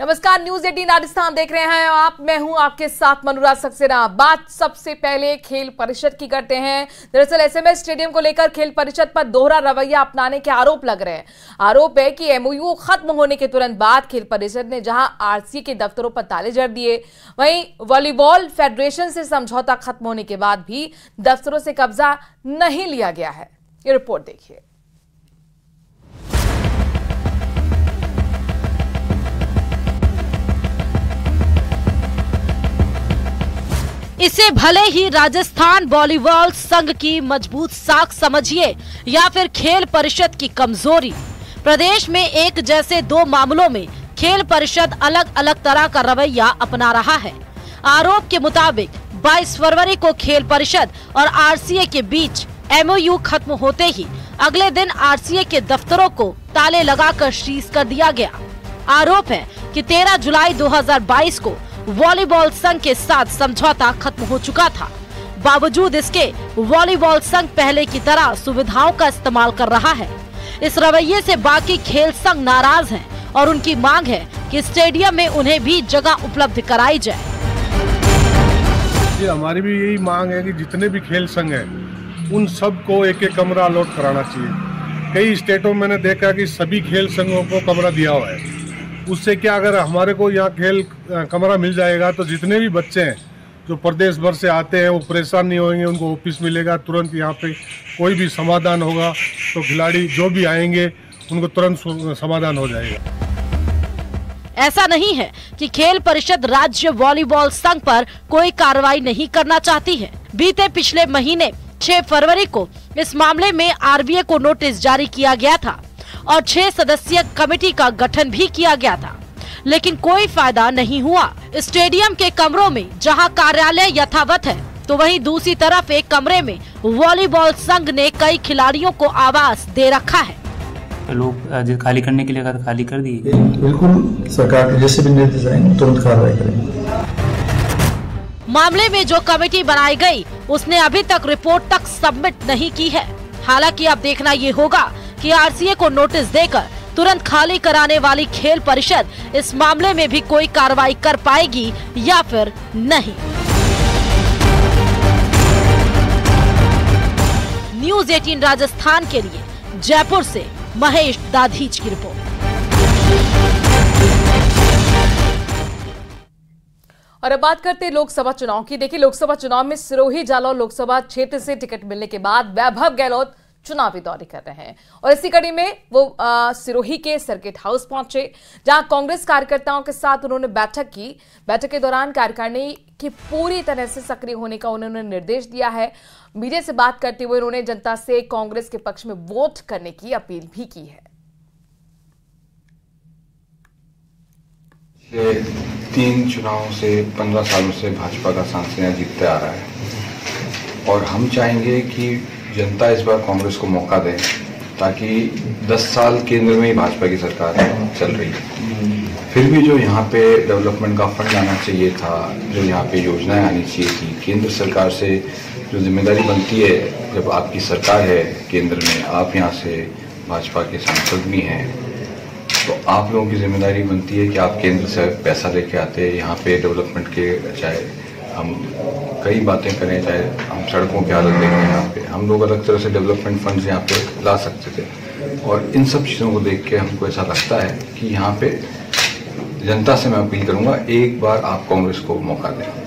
नमस्कार, न्यूज 18 राजस्थान देख रहे हैं आप। मैं हूं आपके साथ अनुराग सक्सेना। बात सबसे पहले खेल परिषद की करते हैं। दरअसल एसएमएस स्टेडियम को लेकर खेल परिषद पर दोहरा रवैया अपनाने के आरोप लग रहे हैं। आरोप है कि एमओयू खत्म होने के तुरंत बाद खेल परिषद ने जहां आरसीए के दफ्तरों पर ताले जड़ दिए, वहीं वॉलीबॉल फेडरेशन से समझौता खत्म होने के बाद भी दफ्तरों से कब्जा नहीं लिया गया है। ये रिपोर्ट देखिए। इसे भले ही राजस्थान वॉलीबॉल संघ की मजबूत साख समझिए या फिर खेल परिषद की कमजोरी, प्रदेश में एक जैसे दो मामलों में खेल परिषद अलग अलग तरह का रवैया अपना रहा है। आरोप के मुताबिक 22 फरवरी को खेल परिषद और आरसीए के बीच एमओयू खत्म होते ही अगले दिन आरसीए के दफ्तरों को ताले लगाकर सीज कर दिया गया। आरोप है कि 13 जुलाई 2022 को वॉलीबॉल संघ के साथ समझौता खत्म हो चुका था। बावजूद इसके वॉलीबॉल संघ पहले की तरह सुविधाओं का इस्तेमाल कर रहा है। इस रवैये से बाकी खेल संघ नाराज हैं और उनकी मांग है कि स्टेडियम में उन्हें भी जगह उपलब्ध कराई जाए। हमारी भी यही मांग है कि जितने भी खेल संघ हैं उन सबको एक एक कमरा अलॉट कराना चाहिए। कई स्टेटों में मैंने देखा कि सभी खेल संघों को कमरा दिया हुआ है। उससे क्या, अगर हमारे को यहाँ खेल कमरा मिल जाएगा तो जितने भी बच्चे हैं जो प्रदेश भर से आते हैं वो परेशान नहीं होंगे, उनको ऑफिस मिलेगा, तुरंत यहाँ पे कोई भी समाधान होगा तो खिलाड़ी जो भी आएंगे उनको तुरंत समाधान हो जाएगा। ऐसा नहीं है कि खेल परिषद राज्य वॉलीबॉल संघ पर कोई कार्रवाई नहीं करना चाहती है। बीते पिछले महीने 6 फरवरी को इस मामले में आरबीए को नोटिस जारी किया गया था और 6 सदस्यीय कमेटी का गठन भी किया गया था, लेकिन कोई फायदा नहीं हुआ। स्टेडियम के कमरों में जहां कार्यालय यथावत है तो वहीं दूसरी तरफ एक कमरे में वॉलीबॉल संघ ने कई खिलाड़ियों को आवास दे रखा है। लोग खाली करने के लिए कहा, खाली कर दिए। बिल्कुल, सरकार के जैसे भी निर्देश आएंगे तुरंत कार्रवाई करेंगे। मामले में जो कमेटी बनाई गई उसने अभी तक रिपोर्ट तक सबमिट नहीं की है। हालांकि अब देखना ये होगा कि आरसीए को नोटिस देकर तुरंत खाली कराने वाली खेल परिषद इस मामले में भी कोई कार्रवाई कर पाएगी या फिर नहीं। न्यूज 18 राजस्थान के लिए जयपुर से महेश दाधीच की रिपोर्ट। और अब बात करते हैं लोकसभा चुनाव की। देखिए, लोकसभा चुनाव में सिरोही जालौर लोकसभा क्षेत्र से टिकट मिलने के बाद वैभव गहलोत चुनावी दौरे कर रहे हैं और इसी कड़ी में वो सिरोही के सर्किट हाउस पहुंचे, जहां कांग्रेस कार्यकर्ताओं के साथ उन्होंने बैठक की। बैठक के दौरान कार्यकारिणी की पूरी तरह से सक्रिय होने का उन्होंने निर्देश दिया है। मीडिया से बात करते हुए उन्होंने जनता से कांग्रेस के पक्ष में वोट करने की अपील भी की है। 3 चुनावों से 15 सालों से भाजपा का सांसद जीतते आ रहा है और हम चाहेंगे कि जनता इस बार कांग्रेस को मौका दे, ताकि 10 साल केंद्र में ही भाजपा की सरकार चल रही है। फिर भी जो यहाँ पे डेवलपमेंट का फंड आना चाहिए था, जो यहाँ पे योजनाएं आनी चाहिए थी, केंद्र सरकार से जो जिम्मेदारी बनती है, जब आपकी सरकार है केंद्र में, आप यहाँ से भाजपा के सांसद भी हैं, तो आप लोगों की जिम्मेदारी बनती है कि आप केंद्र से पैसा लेके आते हैं यहाँ पे डेवलपमेंट के। चाहे हम कई बातें करें, चाहे हम सड़कों की हालत देखें, यहाँ पे हम लोग अलग तरह से डेवलपमेंट फंड्स यहाँ पे ला सकते थे। और इन सब चीज़ों को देख के हमको ऐसा लगता है कि यहाँ पे जनता से मैं अपील करूंगा, एक बार आप कांग्रेस को मौका दें।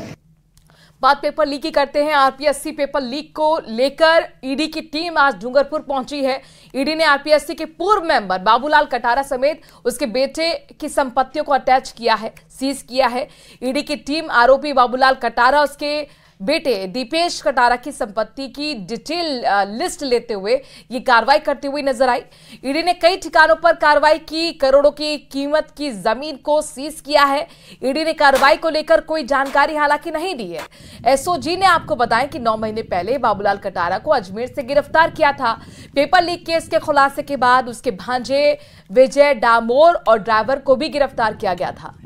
बात पेपर लीक की करते हैं। आरपीएससी पेपर लीक को लेकर ईडी की टीम आज डूंगरपुर पहुंची है। ईडी ने आरपीएससी के पूर्व मेंबर बाबूलाल कटारा समेत उसके बेटे की संपत्तियों को अटैच किया है, सीज किया है। ईडी की टीम आरोपी बाबूलाल कटारा, उसके बेटे दीपेश कटारा की संपत्ति की डिटेल लिस्ट लेते हुए ये कार्रवाई करती हुई नजर आई। ईडी ने कई ठिकानों पर कार्रवाई की, करोड़ों की कीमत की जमीन को सीज किया है। ईडी ने कार्रवाई को लेकर कोई जानकारी हालांकि नहीं दी है। एसओजी ने आपको बताया कि 9 महीने पहले बाबूलाल कटारा को अजमेर से गिरफ्तार किया था। पेपर लीक केस के खुलासे के बाद उसके भांजे विजय डामोर और ड्राइवर को भी गिरफ्तार किया गया था।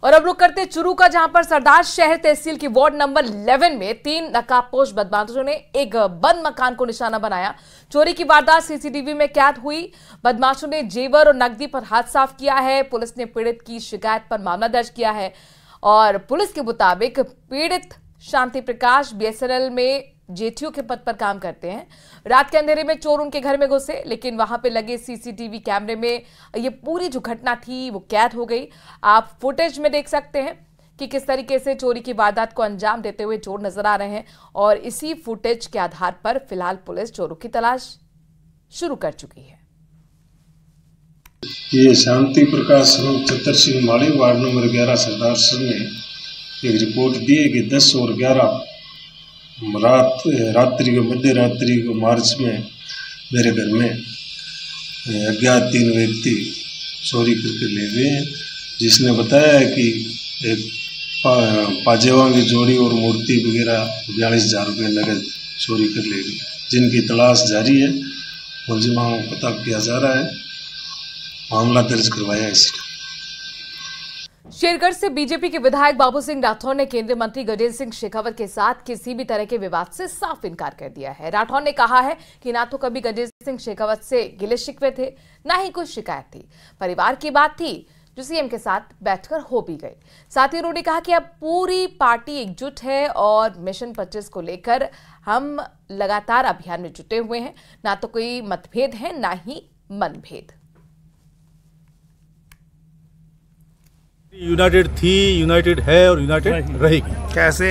और अब रुक करते चुरू का, जहां पर सरदार शहर तहसील की वार्ड नंबर 11 में 3 नकाबपोश बदमाशों ने एक बंद मकान को निशाना बनाया। चोरी की वारदात सीसीटीवी में कैद हुई। बदमाशों ने जेवर और नकदी पर हाथ साफ किया है। पुलिस ने पीड़ित की शिकायत पर मामला दर्ज किया है और पुलिस के मुताबिक पीड़ित शांति प्रकाश बीएसएनएल में जेटीओ के पद पर काम करते हैं। रात के अंधेरे में चोर उनके घर में घुसे, लेकिन वहां पे लगे सीसीटीवी कैमरे में ये पूरी जो घटना थी वो कैद हो गई। आप फुटेज में देख सकते हैं कि किस तरीके से चोरी की वारदात को अंजाम देते हुए चोर नजर आ रहे हैं और इसी फुटेज के आधार पर फिलहाल पुलिस चोरों की तलाश शुरू कर चुकी है। ये शांति प्रकाश चतर सिंह माली वार्ड नंबर 11 सरदार सर ने एक रिपोर्ट दी है कि 10 और 11 रात्रि को मध्य रात्रि को मार्च में मेरे घर में अज्ञात 3 व्यक्ति चोरी करके ले गए हैं, जिसने बताया है कि एक पाजेवा की जोड़ी और मूर्ति वगैरह 42,000 रुपये नगद चोरी कर ले गई, जिनकी तलाश जारी है। मुलजिमों को पता किया जा रहा है, मामला दर्ज करवाया है। शेरगढ़ से बीजेपी के विधायक बाबू सिंह राठौर ने केंद्रीय मंत्री गजेंद्र सिंह शेखावत के साथ किसी भी तरह के विवाद से साफ इनकार कर दिया है। राठौर ने कहा है कि ना तो कभी गजेंद्र सिंह शेखावत से गिले शिकवे थे, ना ही कोई शिकायत थी। परिवार की बात थी जो सीएम के साथ बैठकर हो भी गई। साथ ही उन्होंने कहा कि अब पूरी पार्टी एकजुट है और मिशन 25 को लेकर हम लगातार अभियान में जुटे हुए हैं। ना तो कोई मतभेद है, ना ही मनभेद। यूनाइटेड थी, यूनाइटेड है और यूनाइटेड रहेगी। कैसे?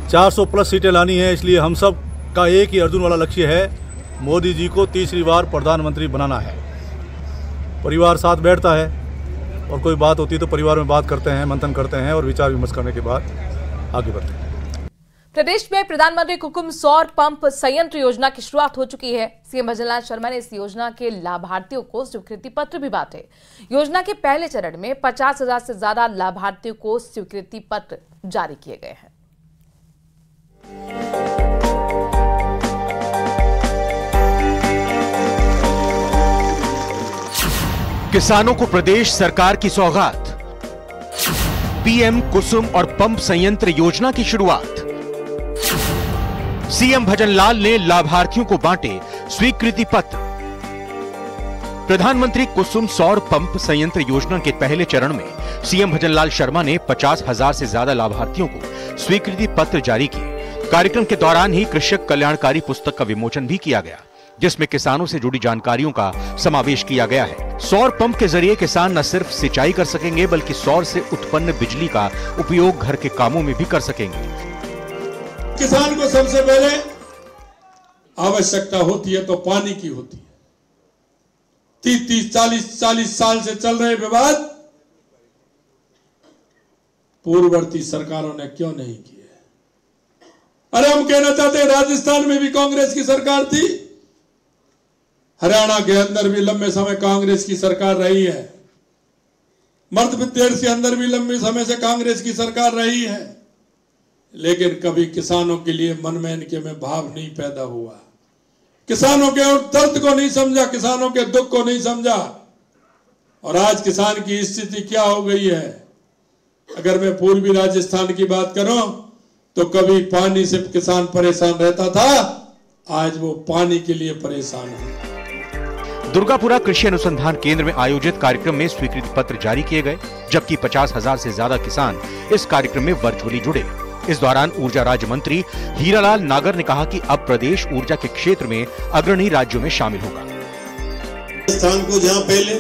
400 प्लस सीटें लानी है, इसलिए हम सब का एक ही अर्जुन वाला लक्ष्य है, मोदी जी को तीसरी बार प्रधानमंत्री बनाना है। परिवार साथ बैठता है और कोई बात होती है तो परिवार में बात करते हैं, मंथन करते हैं और विचार विमर्श करने के बाद आगे बढ़ते हैं। प्रदेश में प्रधानमंत्री कुसुम सौर पंप संयंत्र योजना की शुरुआत हो चुकी है। सीएम भजनलाल शर्मा ने इस योजना के लाभार्थियों को स्वीकृति पत्र भी बांटे। योजना के पहले चरण में 50,000 से ज्यादा लाभार्थियों को स्वीकृति पत्र जारी किए गए हैं। किसानों को प्रदेश सरकार की सौगात, पीएम कुसुम और पंप संयंत्र योजना की शुरुआत। सीएम भजनलाल ने लाभार्थियों को बांटे स्वीकृति पत्र। प्रधानमंत्री कुसुम सौर पंप संयंत्र योजना के पहले चरण में सीएम भजनलाल शर्मा ने 50,000 से ज्यादा लाभार्थियों को स्वीकृति पत्र जारी किए। कार्यक्रम के दौरान ही कृषक कल्याणकारी पुस्तक का विमोचन भी किया गया, जिसमें किसानों से जुड़ी जानकारियों का समावेश किया गया है। सौर पंप के जरिए किसान न सिर्फ सिंचाई कर सकेंगे, बल्कि सौर से उत्पन्न बिजली का उपयोग घर के कामों में भी कर सकेंगे। किसान को सबसे पहले आवश्यकता होती है तो पानी की होती है। 30, 40 साल से चल रहे विवाद पूर्ववर्ती सरकारों ने क्यों नहीं किए? अरे हम कहना चाहते हैं, राजस्थान में भी कांग्रेस की सरकार थी, हरियाणा के अंदर भी लंबे समय कांग्रेस की सरकार रही है, मध्य प्रदेश के अंदर भी लंबे समय से कांग्रेस की सरकार रही है, लेकिन कभी किसानों के लिए मन में इनके में भाव नहीं पैदा हुआ। किसानों के दर्द को नहीं समझा, किसानों के दुख को नहीं समझा। और आज किसान की स्थिति क्या हो गई है? अगर मैं पूर्वी राजस्थान की बात करूं तो कभी पानी से किसान परेशान रहता था, आज वो पानी के लिए परेशान है। दुर्गापुरा कृषि अनुसंधान केंद्र में आयोजित कार्यक्रम में स्वीकृति पत्र जारी किए गए, जबकि 50,000 से ज्यादा किसान इस कार्यक्रम में वर्चुअली जुड़े। इस दौरान ऊर्जा राज्य मंत्री हीरालाल नागर ने कहा कि अब प्रदेश ऊर्जा के क्षेत्र में अग्रणी राज्यों में शामिल होगा। राजस्थान को जहां पहले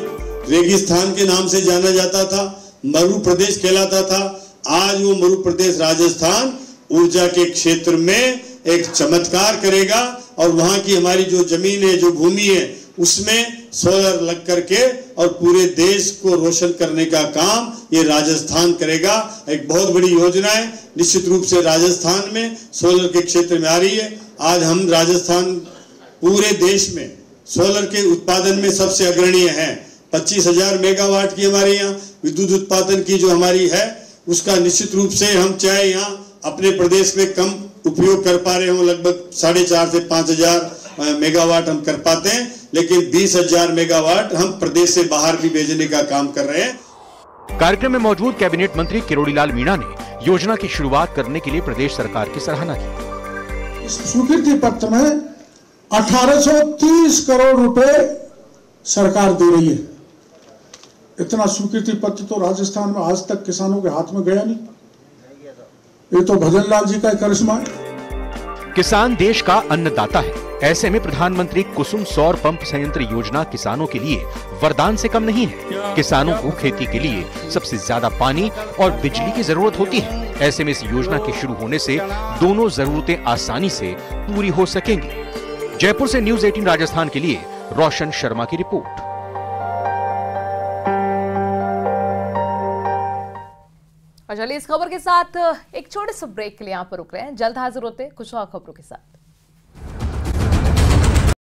रेगिस्तान के नाम से जाना जाता था, मरु प्रदेश कहलाता था, आज वो मरु प्रदेश राजस्थान ऊर्जा के क्षेत्र में एक चमत्कार करेगा और वहां की हमारी जो जमीन है, जो भूमि है, उसमें सोलर लग करके और पूरे देश को रोशन करने का काम ये राजस्थान करेगा। एक बहुत बड़ी योजना है, निश्चित रूप से राजस्थान में सोलर के क्षेत्र में आ रही है। आज हम राजस्थान पूरे देश में सोलर के उत्पादन में सबसे अग्रणीय है। 25,000 मेगावाट की हमारे यहाँ विद्युत उत्पादन की जो हमारी है, उसका निश्चित रूप से हम चाहे यहाँ अपने प्रदेश में कम उपयोग कर पा रहे हो, लगभग 4,500 से 5,000 मेगावाट हम कर पाते हैं, लेकिन 20,000 मेगावाट हम प्रदेश से बाहर भी भेजने का काम कर रहे हैं। कार्यक्रम में मौजूद कैबिनेट मंत्री किरोड़ीलाल मीणा ने योजना की शुरुआत करने के लिए प्रदेश सरकार की सराहना की। इस स्वीकृति पत्र में 1830 करोड़ रुपए सरकार दे रही है। इतना स्वीकृति पत्र तो राजस्थान में आज तक किसानों के हाथ में गया नहीं। ये तो भजन लाल जी का करिश्मा है। किसान देश का अन्नदाता है, ऐसे में प्रधानमंत्री कुसुम सौर पंप संयंत्र योजना किसानों के लिए वरदान से कम नहीं है। किसानों को खेती के लिए सबसे ज्यादा पानी और बिजली की जरूरत होती है। ऐसे में इस योजना के शुरू होने से दोनों जरूरतें आसानी से पूरी हो सकेंगी। जयपुर से न्यूज़ 18 राजस्थान के लिए रोशन शर्मा की रिपोर्ट। और चलिए इस खबर के साथ एक छोटे से ब्रेक के लिए यहाँ पर रुक रहे हैं। जल्द हाजिर होते हैं कुछ और खबरों के साथ।